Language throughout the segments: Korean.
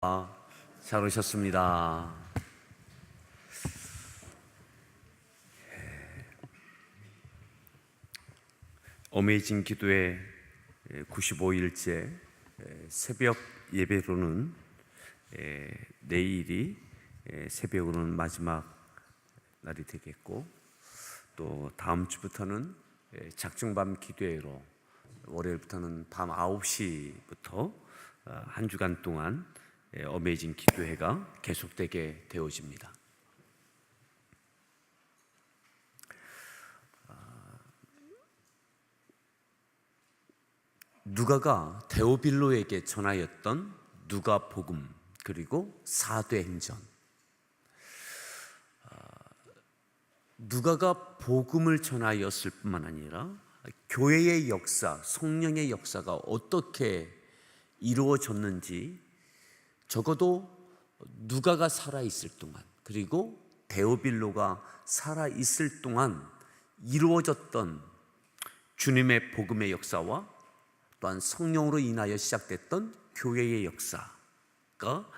잘 오셨습니다. 어메이징 기도회 95일째 새벽 예배로는 내일이 새벽으로는 마지막 날이 되겠고, 또 다음 주부터는 작정밤 기도회로 월요일부터는 밤 9시부터 한 주간 동안 어메이징 기도회가 계속되게 되어집니다. 누가가 데오빌로에게 전하였던 누가복음, 그리고 사도행전. 누가가 복음을 전하였을 뿐만 아니라 교회의 역사, 성령의 역사가 어떻게 이루어졌는지 적어도 누가가 살아있을 동안, 그리고 데오빌로가 살아있을 동안 이루어졌던 주님의 복음의 역사와 또한 성령으로 인하여 시작됐던 교회의 역사가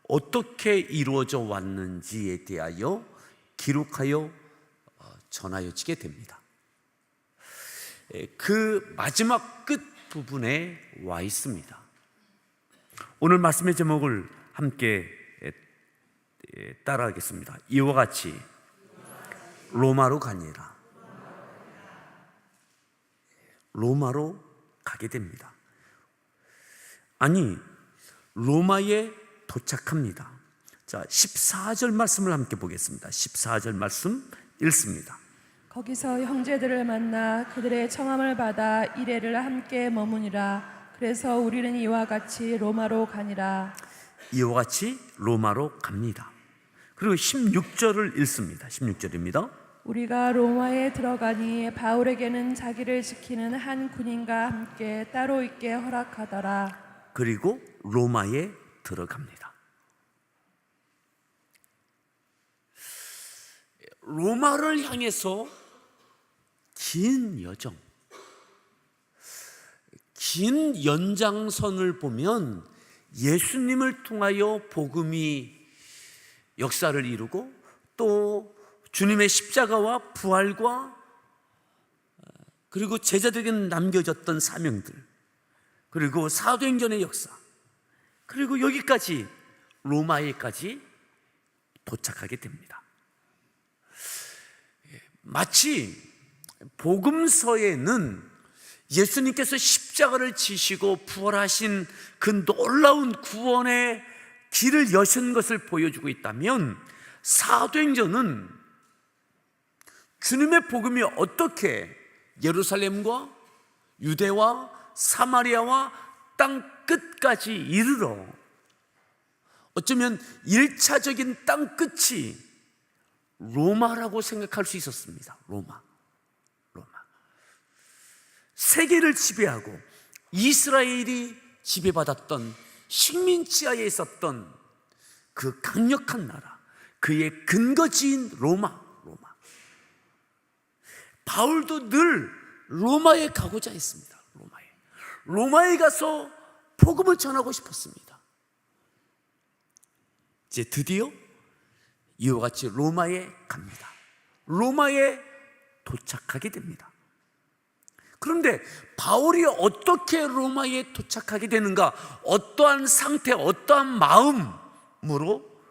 어떻게 이루어져 왔는지에 대하여 기록하여 전하여지게 됩니다. 그 마지막 끝 부분에 와 있습니다. 오늘 말씀의 제목을 함께 따라하겠습니다. 이와 같이 로마로 가니라. 로마로 가게 됩니다. 아니, 로마에 도착합니다. 자, 14절 말씀을 함께 보겠습니다. 14절 말씀 읽습니다. 거기서 형제들을 만나 그들의 청함을 받아 이레를 함께 머무니라. 그래서 우리는 이와 같이 로마로 가니라. 이와 같이 로마로 갑니다. 그리고 16절을 읽습니다. 16절입니다. 우리가 로마에 들어가니 바울에게는 자기를 지키는 한 군인과 함께 따로 있게 허락하더라. 그리고 로마에 들어갑니다. 로마를 향해서 긴 여정, 긴 연장선을 보면 예수님을 통하여 복음이 역사를 이루고, 또 주님의 십자가와 부활과 그리고 제자들에게 남겨졌던 사명들, 그리고 사도행전의 역사, 그리고 여기까지 로마에까지 도착하게 됩니다. 마치 복음서에는 예수님께서 십자가를 지시고 부활하신 그 놀라운 구원의 길을 여신 것을 보여주고 있다면, 사도행전은 주님의 복음이 어떻게 예루살렘과 유대와 사마리아와 땅 끝까지 이르러, 어쩌면 1차적인 땅 끝이 로마라고 생각할 수 있었습니다. 로마. 세계를 지배하고 이스라엘이 지배받았던 식민지하에 있었던 그 강력한 나라, 그의 근거지인 로마. 바울도 늘 로마에 가고자 했습니다. 로마에 가서 복음을 전하고 싶었습니다. 이제 드디어 이와 같이 로마에 갑니다. 로마에 도착하게 됩니다. 그런데 바울이 어떻게 로마에 도착하게 되는가? 어떠한 상태, 어떠한 마음으로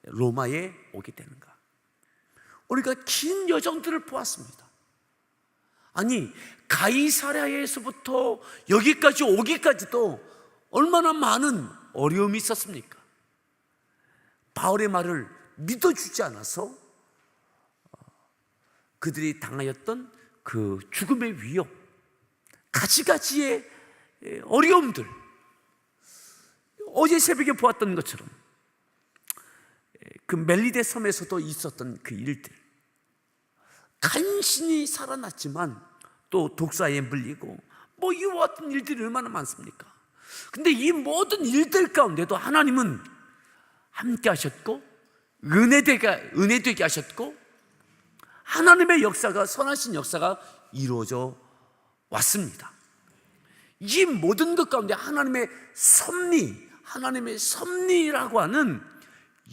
로마에 오게 되는가? 우리가 긴 여정들을 보았습니다. 아니, 가이사랴에서부터 여기까지 오기까지도 얼마나 많은 어려움이 있었습니까? 바울의 말을 믿어주지 않아서 그들이 당하였던 그 죽음의 위협, 가지가지의 어려움들, 어제 새벽에 보았던 것처럼 그 멜리데 섬에서도 있었던 그 일들, 간신히 살아났지만 또 독사에 물리고 이와 같은 일들이 얼마나 많습니까? 근데 이 모든 일들 가운데도 하나님은 함께 하셨고, 은혜되게 하셨고, 하나님의 역사가, 선하신 역사가 이루어져 왔습니다. 이 모든 것 가운데 하나님의 섭리, 하나님의 섭리라고 하는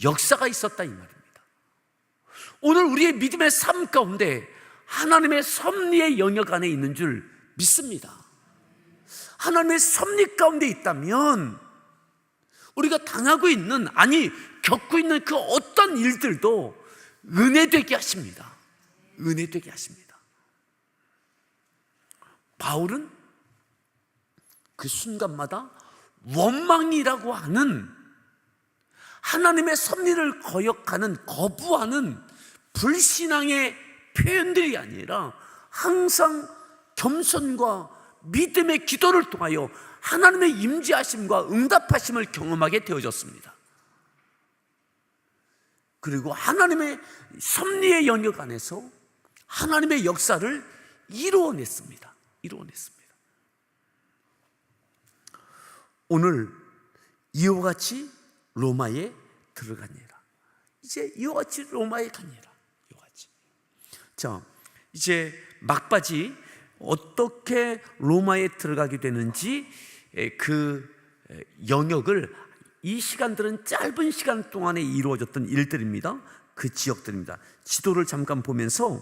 역사가 있었다 이 말입니다. 오늘 우리의 믿음의 삶 가운데 하나님의 섭리의 영역 안에 있는 줄 믿습니다. 하나님의 섭리 가운데 있다면 우리가 당하고 있는, 아니 겪고 있는 그 어떤 일들도 은혜되게 하십니다. 은혜되게 하십니다. 바울은 그 순간마다 원망이라고 하는 하나님의 섭리를 거역하는, 거부하는 불신앙의 표현들이 아니라 항상 겸손과 믿음의 기도를 통하여 하나님의 임재하심과 응답하심을 경험하게 되어졌습니다. 그리고 하나님의 섭리의 영역 안에서 하나님의 역사를 이루어냈습니다. 오늘 이와 같이 로마에 들어가니라. 이제 이와 같이 로마에 가니라. 이와 같이. 자, 이제 막바지 어떻게 로마에 들어가게 되는지 그 영역을, 이 시간들은 짧은 시간 동안에 이루어졌던 일들입니다. 그 지역들입니다. 지도를 잠깐 보면서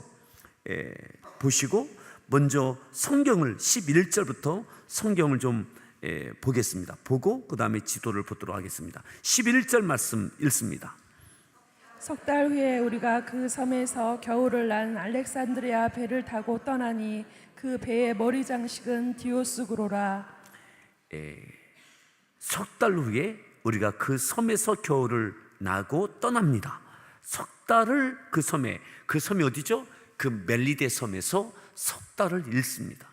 보시고 먼저 성경을 11절부터 성경을 좀 보겠습니다. 보고 그 다음에 지도를 보도록 하겠습니다. 11절 말씀 읽습니다. 석 달 후에 우리가 그 섬에서 겨울을 난 알렉산드리아 배를 타고 떠나니 그 배의 머리 장식은 디오스구로라. 석 달 후에 우리가 그 섬에서 겨울을 나고 떠납니다. 석 달을 그 섬이 어디죠? 그 멜리데 섬에서 석 달을 읽습니다.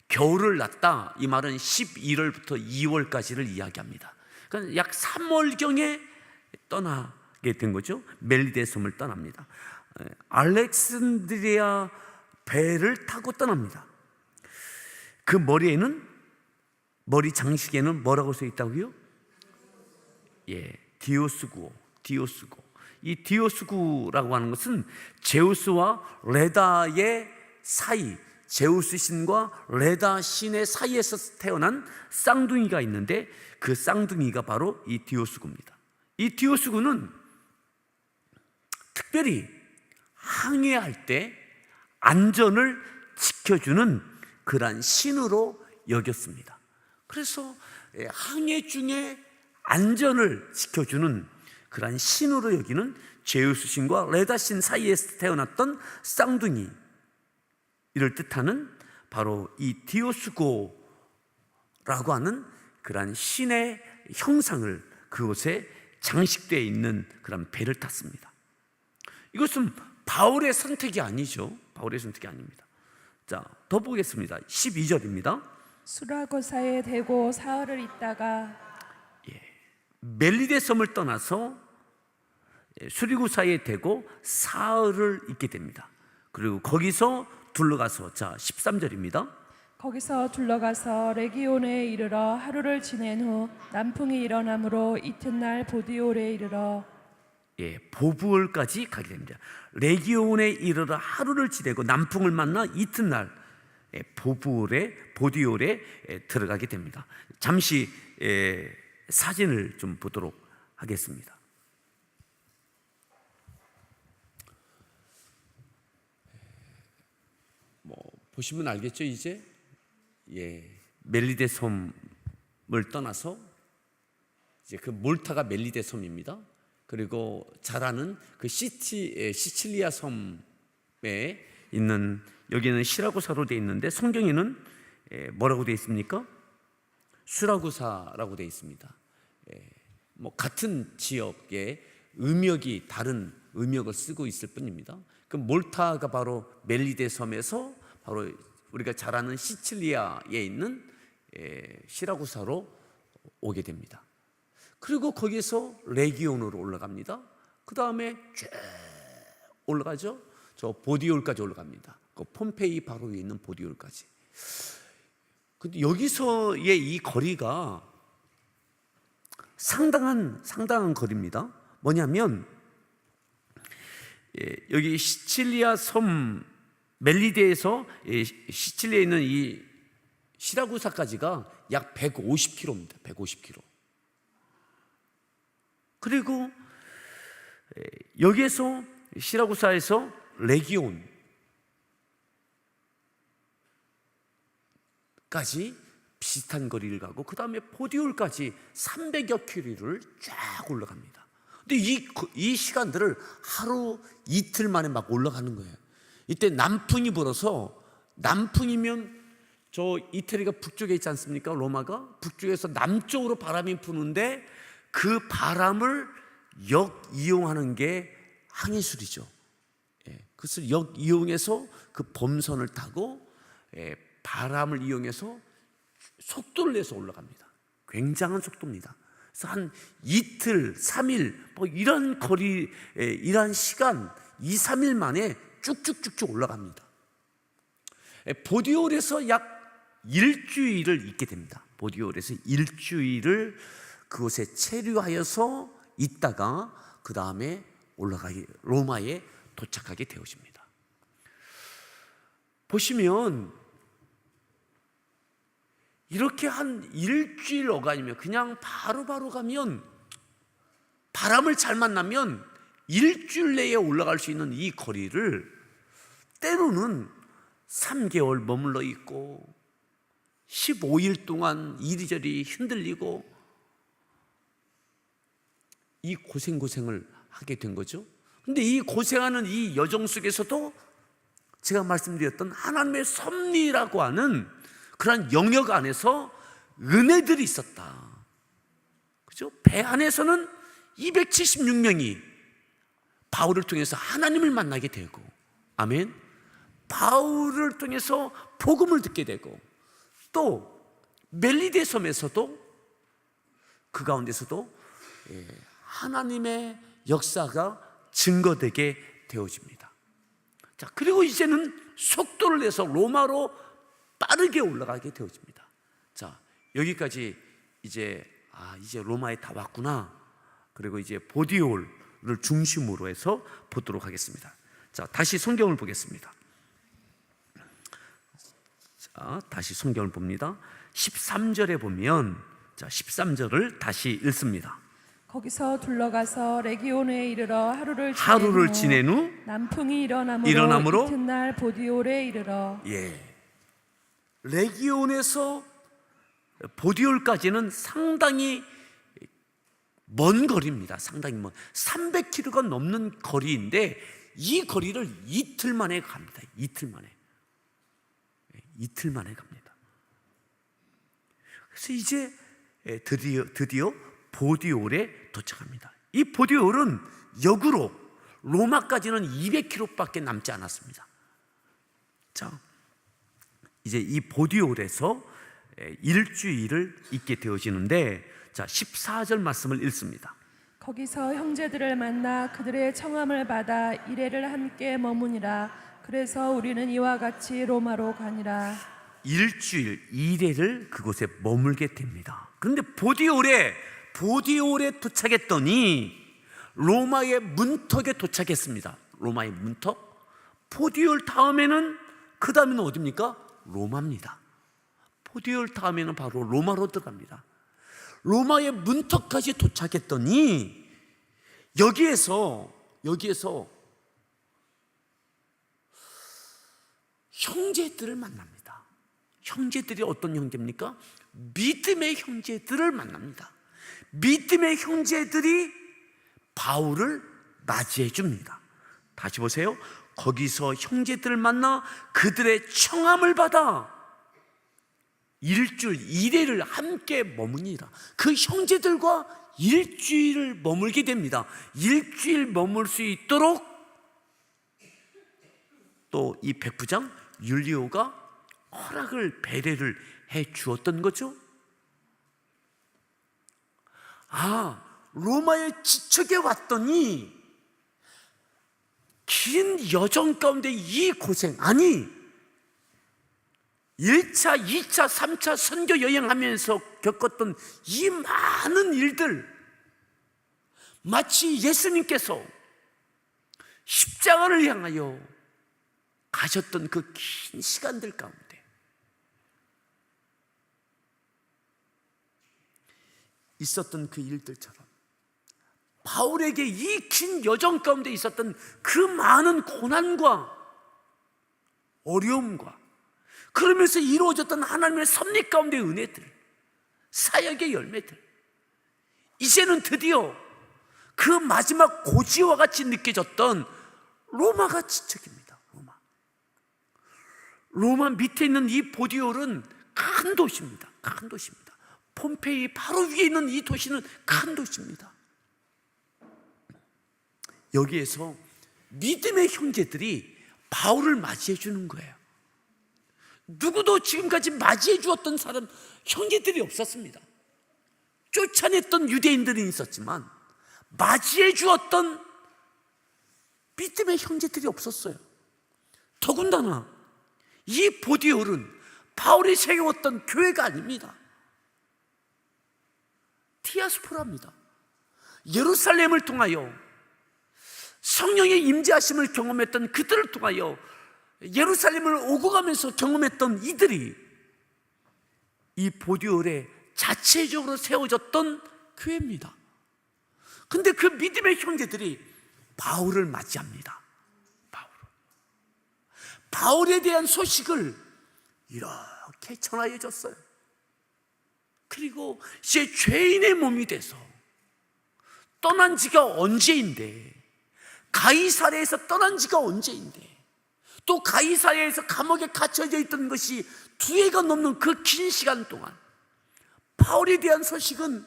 겨울을 났다, 이 말은 11월부터 2월까지를 이야기합니다. 그러니까 약 3월경에 떠나게 된 거죠. 멜리데 섬을 떠납니다. 알렉산드리아 배를 타고 떠납니다. 그 머리 장식에는 뭐라고 써 있다고요? 디오스구. 이 디오스구라고 하는 것은 제우스와 레다의 사이, 제우스 신과 레다 신의 사이에서 태어난 쌍둥이가 있는데 그 쌍둥이가 바로 이 디오스구입니다. 이 디오스구는 특별히 항해할 때 안전을 지켜주는 그러한 신으로 여겼습니다. 그래서 항해 중에 안전을 지켜주는 그러한 신으로 여기는 제우스 신과 레다 신 사이에서 태어났던 쌍둥이, 이를 뜻하는 바로 이 디오스고라고 하는 그러한 신의 형상을 그곳에 장식되어 있는 그런 배를 탔습니다. 이것은 바울의 선택이 아니죠. 바울의 선택이 아닙니다. 자, 더 보겠습니다. 12절입니다. 수라고사에 대고 사흘을 있다가 멜리데 섬을 떠나서 수리구사에 대고 사흘을 있게 됩니다. 그리고 거기서 둘러가서, 자 13절입니다. 거기서 둘러가서 레기온에 이르러 하루를 지낸 후 남풍이 일어나므로 이튿날 보디올에 이르러 보부올까지 가게 됩니다. 레기온에 이르러 하루를 지내고 남풍을 만나 이튿날 보디올에 들어가게 됩니다. 잠시 사진을 좀 보도록 하겠습니다. 보시면 알겠죠, 이제? 멜리데 섬을 떠나서 이제 그 몰타가 멜리데 섬입니다. 그리고 잘 아는 그 시칠리아 섬에 있는, 여기는 시라구사로 되어 있는데 성경에는 뭐라고 되어 있습니까? 수라구사라고 되어 있습니다. 같은 지역에 음역이 다른 음역을 쓰고 있을 뿐입니다. 그 몰타가 바로 멜리데 섬에서 바로 우리가 잘 아는 시칠리아에 있는 시라구사로 오게 됩니다. 그리고 거기서 레기온으로 올라갑니다. 그 다음에 쭉 올라가죠. 저 보디올까지 올라갑니다. 그 폼페이 바로 위에 있는 보디올까지. 근데 여기서의 이 거리가 상당한 거리입니다. 뭐냐면 여기 시칠리아 섬 멜리데에서 시칠리아에 있는 이 시라구사까지가 약 150km입니다. 150km. 그리고 여기에서 시라구사에서 레기온까지 비슷한 거리를 가고 그 다음에 보디올까지 300여 킬로를 쫙 올라갑니다. 근데 이 시간들을 하루 이틀 만에 막 올라가는 거예요. 이때 남풍이 불어서, 남풍이면 저 이태리가 북쪽에 있지 않습니까? 로마가 북쪽에서 남쪽으로 바람이 부는데 그 바람을 역이용하는 게 항해술이죠. 그것을 역이용해서 그 범선을 타고 바람을 이용해서 속도를 내서 올라갑니다. 굉장한 속도입니다. 그래서 한 이틀, 3일 뭐 이런 거리, 이런 시간 2, 3일 만에 쭉쭉쭉쭉 올라갑니다. 보디올에서 약 일주일을 있게 됩니다. 보디올에서 일주일을 그곳에 체류하여서 있다가 그 다음에 로마에 도착하게 되어집니다. 보시면 이렇게 한 일주일 어간이면 그냥 바로바로 가면, 바람을 잘 만나면 일주일 내에 올라갈 수 있는 이 거리를 때로는 3개월 머물러 있고 15일 동안 이리저리 흔들리고 이 고생을 하게 된 거죠. 근데 이 고생하는 이 여정 속에서도 제가 말씀드렸던 하나님의 섭리라고 하는 그런 영역 안에서 은혜들이 있었다. 그죠? 배 안에서는 276명이 바울을 통해서 하나님을 만나게 되고, 아멘. 바울을 통해서 복음을 듣게 되고, 또 멜리데 섬에서도 그 가운데서도 하나님의 역사가 증거되게 되어집니다. 자, 그리고 이제는 속도를 내서 로마로 빠르게 올라가게 되어집니다. 자, 여기까지 이제 로마에 다 왔구나. 그리고 이제 보디올을 중심으로 해서 보도록 하겠습니다. 자, 다시 성경을 보겠습니다. 자, 다시 성경을 봅니다. 13절에 보면, 자, 13절을 다시 읽습니다. 거기서 둘러가서 레기온에 이르러 하루를 지낸 후 남풍이 일어나므로 이튿날 보디올에 이르러. 레기온에서 보디올까지는 상당히 먼 거리입니다. 상당히 먼 300km가 넘는 거리인데 이 거리를 이틀 만에 갑니다. 이틀 만에 갑니다. 그래서 이제 드디어 보디올에 도착합니다. 이 보디올은 역으로 로마까지는 200km밖에 남지 않았습니다. 자, 이제 이 보디올에서 일주일을 있게 되어지는데, 자, 14절 말씀을 읽습니다. 거기서 형제들을 만나 그들의 청함을 받아 이레를 함께 머무니라. 그래서 우리는 이와 같이 로마로 가니라. 일주일, 이레를 그곳에 머물게 됩니다. 그런데 보디올에 도착했더니 로마의 문턱에 도착했습니다. 로마의 문턱. 보디올 다음에는, 그 다음에는 어디입니까? 로마입니다. 보디올 다음에는 바로 로마로 들어갑니다. 로마의 문턱까지 도착했더니 여기에서 형제들을 만납니다. 형제들이 어떤 형제입니까? 믿음의 형제들을 만납니다. 믿음의 형제들이 바울을 맞이해 줍니다. 다시 보세요. 거기서 형제들을 만나 그들의 청함을 받아 일주일, 이레를 함께 머무니라. 그 형제들과 일주일을 머물게 됩니다. 일주일 머물 수 있도록 또 이 백부장 율리오가 배려를 해 주었던 거죠. 로마의 지척에 왔더니 긴 여정 가운데 이 고생, 1차, 2차, 3차 선교 여행하면서 겪었던 이 많은 일들, 마치 예수님께서 십자가를 향하여 가셨던 그 긴 시간들 가운데 있었던 그 일들처럼 바울에게 이 긴 여정 가운데 있었던 그 많은 고난과 어려움과 그러면서 이루어졌던 하나님의 섭리 가운데 은혜들, 사역의 열매들, 이제는 드디어 그 마지막 고지와 같이 느껴졌던 로마가 지척입니다. 로마 밑에 있는 이 보디올은 큰 도시입니다. 큰 도시입니다. 폼페이 바로 위에 있는 이 도시는 큰 도시입니다. 여기에서 믿음의 형제들이 바울을 맞이해 주는 거예요. 누구도 지금까지 맞이해 주었던 사람, 형제들이 없었습니다. 쫓아냈던 유대인들이 있었지만 맞이해 주었던 믿음의 형제들이 없었어요. 더군다나 이 보디올은 바울이 세웠던 교회가 아닙니다. 디아스포라입니다. 예루살렘을 통하여 성령의 임재하심을 경험했던 그들을 통하여 예루살렘을 오고 가면서 경험했던 이들이 이 보디올에 자체적으로 세워졌던 교회입니다. 근데 그 믿음의 형제들이 바울을 맞이합니다. 바울에 대한 소식을 이렇게 전하여 줬어요. 그리고 이제 죄인의 몸이 돼서 떠난 지가 언제인데, 가이사랴에서 떠난 지가 언제인데, 또 가이사랴에서 감옥에 갇혀져 있던 것이 2해가 넘는 그 긴 시간 동안 바울에 대한 소식은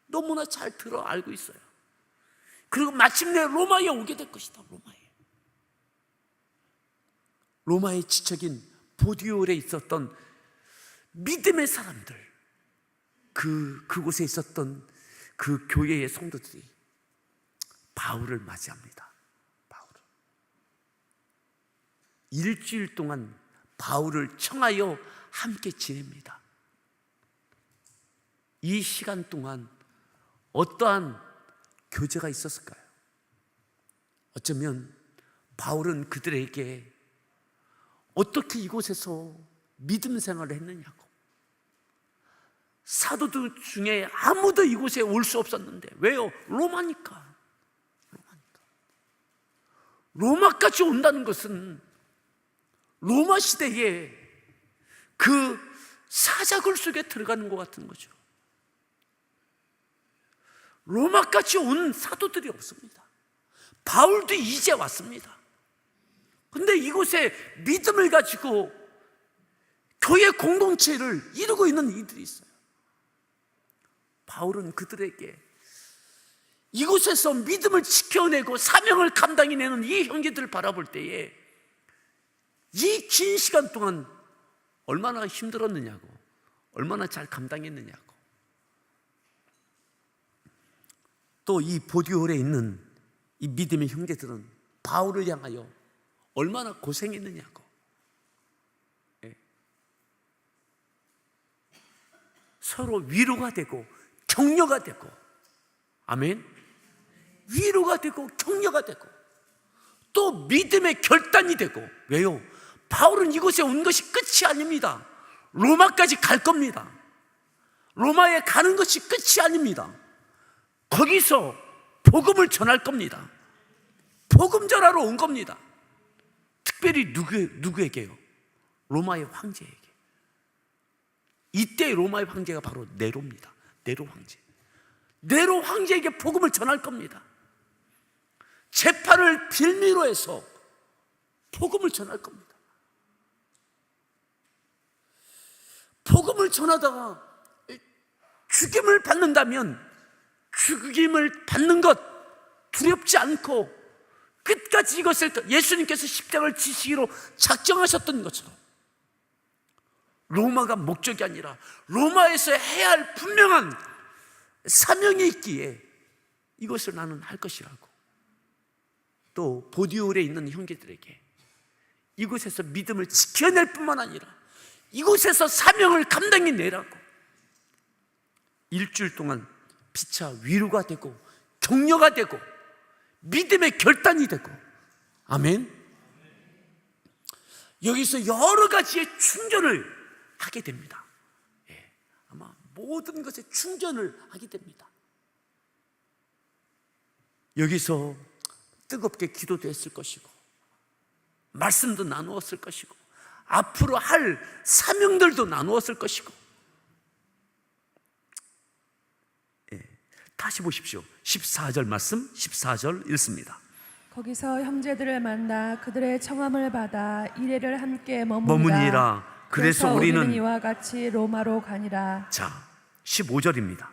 너무나 잘 알고 있어요. 그리고 마침내 로마에 오게 될 것이다. 로마의 지척인 보디올에 있었던 믿음의 사람들, 그곳에 있었던 그 교회의 성도들이 바울을 맞이합니다. 일주일 동안 바울을 청하여 함께 지냅니다. 이 시간 동안 어떠한 교제가 있었을까요? 어쩌면 바울은 그들에게 어떻게 이곳에서 믿음 생활을 했느냐고, 사도들 중에 아무도 이곳에 올 수 없었는데, 왜요? 로마니까. 로마까지 온다는 것은 로마 시대에 그 사자굴 속에 들어가는 것 같은 거죠. 로마까지 온 사도들이 없습니다. 바울도 이제 왔습니다. 근데 이곳에 믿음을 가지고 교회 공동체를 이루고 있는 이들이 있어요. 바울은 그들에게 이곳에서 믿음을 지켜내고 사명을 감당해내는 이 형제들을 바라볼 때에 이 긴 시간 동안 얼마나 힘들었느냐고, 얼마나 잘 감당했느냐고, 또 이 보디올에 있는 이 믿음의 형제들은 바울을 향하여 얼마나 고생했느냐고. 서로 위로가 되고 격려가 되고, 아멘. 위로가 되고 격려가 되고 또 믿음의 결단이 되고. 왜요? 바울은 이곳에 온 것이 끝이 아닙니다. 로마까지 갈 겁니다. 로마에 가는 것이 끝이 아닙니다. 거기서 복음을 전할 겁니다. 복음 전하러 온 겁니다. 특별히 누구에게요? 로마의 황제에게. 이때 로마의 황제가 바로 네로입니다. 네로 황제. 네로 황제에게 복음을 전할 겁니다. 재판을 빌미로 해서 복음을 전할 겁니다. 복음을 전하다가 죽임을 받는다면 죽임을 받는 것 두렵지 않고 끝까지 이것을, 예수님께서 십자가를 지시기로 작정하셨던 것처럼 로마가 목적이 아니라 로마에서 해야 할 분명한 사명이 있기에 이것을 나는 할 것이라고, 또 보디올에 있는 형제들에게 이곳에서 믿음을 지켜낼 뿐만 아니라 이곳에서 사명을 감당해내라고 일주일 동안 피차 위로가 되고 격려가 되고 믿음의 결단이 되고. 아멘. 여기서 여러 가지의 충전을 하게 됩니다. 아마 모든 것에 충전을 하게 됩니다. 여기서 뜨겁게 기도도 했을 것이고 말씀도 나누었을 것이고 앞으로 할 사명들도 나누었을 것이고. 다시 보십시오. 14절 말씀, 14절 읽습니다. 거기서 형제들을 만나 그들의 청함을 받아 이레를 함께 머무니라. 그래서 우리는 이와 같이 로마로 가니라. 자, 15절입니다.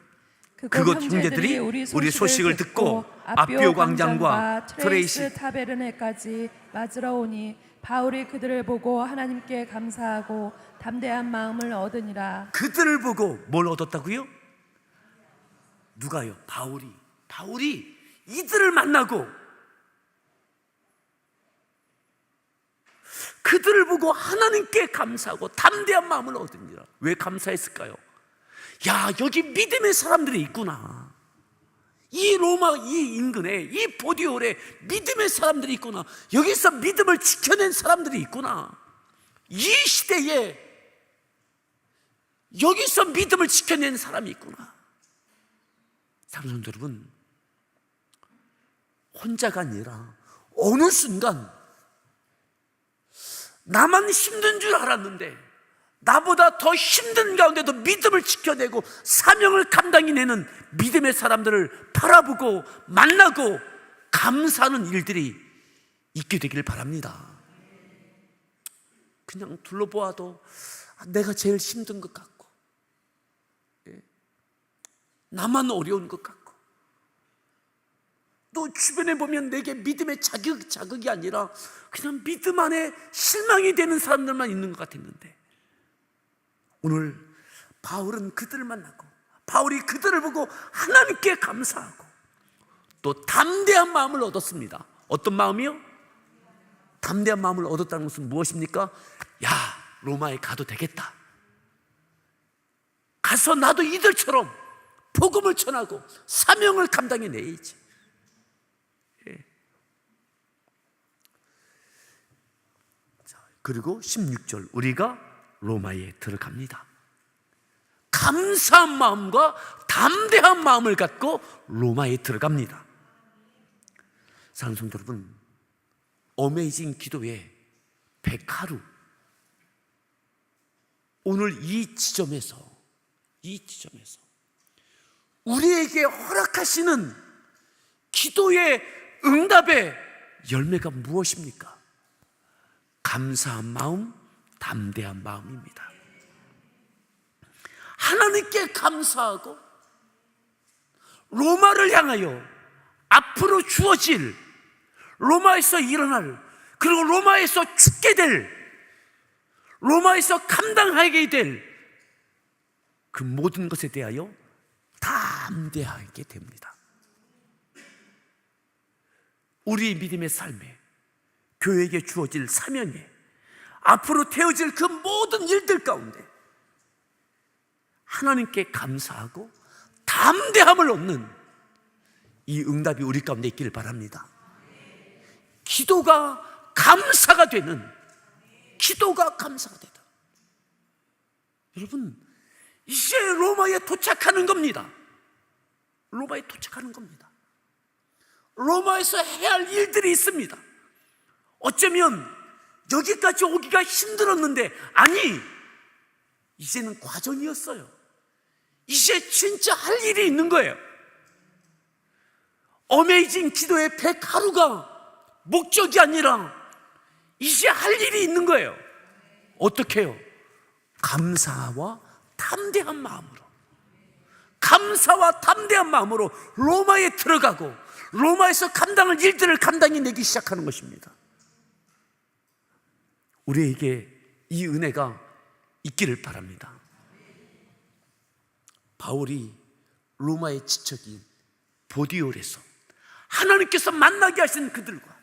그곳 형제들이 우리 소식을 듣고 아비오 광장과 트레이스 타베르네까지 맞으러 오니 바울이 그들을 보고 하나님께 감사하고 담대한 마음을 얻으니라. 그들을 보고 뭘 얻었다고요? 누가요? 바울이 이들을 만나고 그들을 보고 하나님께 감사하고 담대한 마음을 얻으니라. 왜 감사했을까요? 야, 여기 믿음의 사람들이 있구나. 이 로마 이 인근에 이 보디올에 믿음의 사람들이 있구나. 여기서 믿음을 지켜낸 사람들이 있구나. 이 시대에 여기서 믿음을 지켜낸 사람이 있구나. 사랑하는 여러분, 혼자가 아니라 어느 순간 나만 힘든 줄 알았는데 나보다 더 힘든 가운데도 믿음을 지켜내고 사명을 감당해 내는 믿음의 사람들을 바라보고 만나고 감사하는 일들이 있게 되기를 바랍니다. 그냥 둘러보아도 내가 제일 힘든 것 같고 나만 어려운 것 같고 또 주변에 보면 내게 믿음의 자극이 아니라 그냥 믿음 안에 실망이 되는 사람들만 있는 것 같았는데 오늘 바울은 그들을 만나고 바울이 그들을 보고 하나님께 감사하고 또 담대한 마음을 얻었습니다. 어떤 마음이요? 담대한 마음을 얻었다는 것은 무엇입니까? 야, 로마에 가도 되겠다. 가서 나도 이들처럼 복음을 전하고 사명을 감당해 내야지. 그리고 16절 우리가 로마에 들어갑니다. 감사한 마음과 담대한 마음을 갖고 로마에 들어갑니다. 사랑하는 성도 여러분, 어메이징 기도의 100하루, 오늘 이 지점에서 우리에게 허락하시는 기도의 응답의 열매가 무엇입니까? 감사한 마음, 담대한 마음입니다. 하나님께 감사하고 로마를 향하여 앞으로 주어질 로마에서 일어날 그리고 로마에서 죽게 될 로마에서 감당하게 될 그 모든 것에 대하여 담대하게 됩니다. 우리의 믿음의 삶에 교회에게 주어질 사명에 앞으로 되어질 그 모든 일들 가운데 하나님께 감사하고 담대함을 얻는 이 응답이 우리 가운데 있기를 바랍니다. 기도가 감사가 되다. 여러분, 이제 로마에 도착하는 겁니다. 로마에서 해야 할 일들이 있습니다. 어쩌면 여기까지 오기가 힘들었는데 아니, 이제는 과정이었어요. 이제 진짜 할 일이 있는 거예요. 어메이징 기도의 100하루가 목적이 아니라 이제 할 일이 있는 거예요. 어떻게 해요? 감사와 담대한 마음으로 로마에 들어가고 로마에서 감당할 일들을 감당해 내기 시작하는 것입니다. 우리에게 이 은혜가 있기를 바랍니다. 바울이 로마의 지척인 보디올에서 하나님께서 만나게 하신 그들과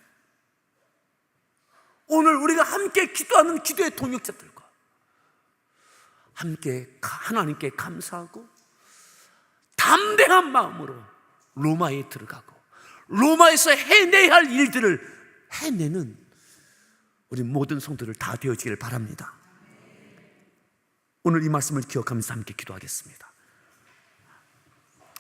오늘 우리가 함께 기도하는 기도의 동역자들과 함께 하나님께 감사하고 담대한 마음으로 로마에 들어가고 로마에서 해내야 할 일들을 해내는 우리 모든 성도들 다 되어지기를 바랍니다. 오늘 이 말씀을 기억하면서 함께 기도하겠습니다.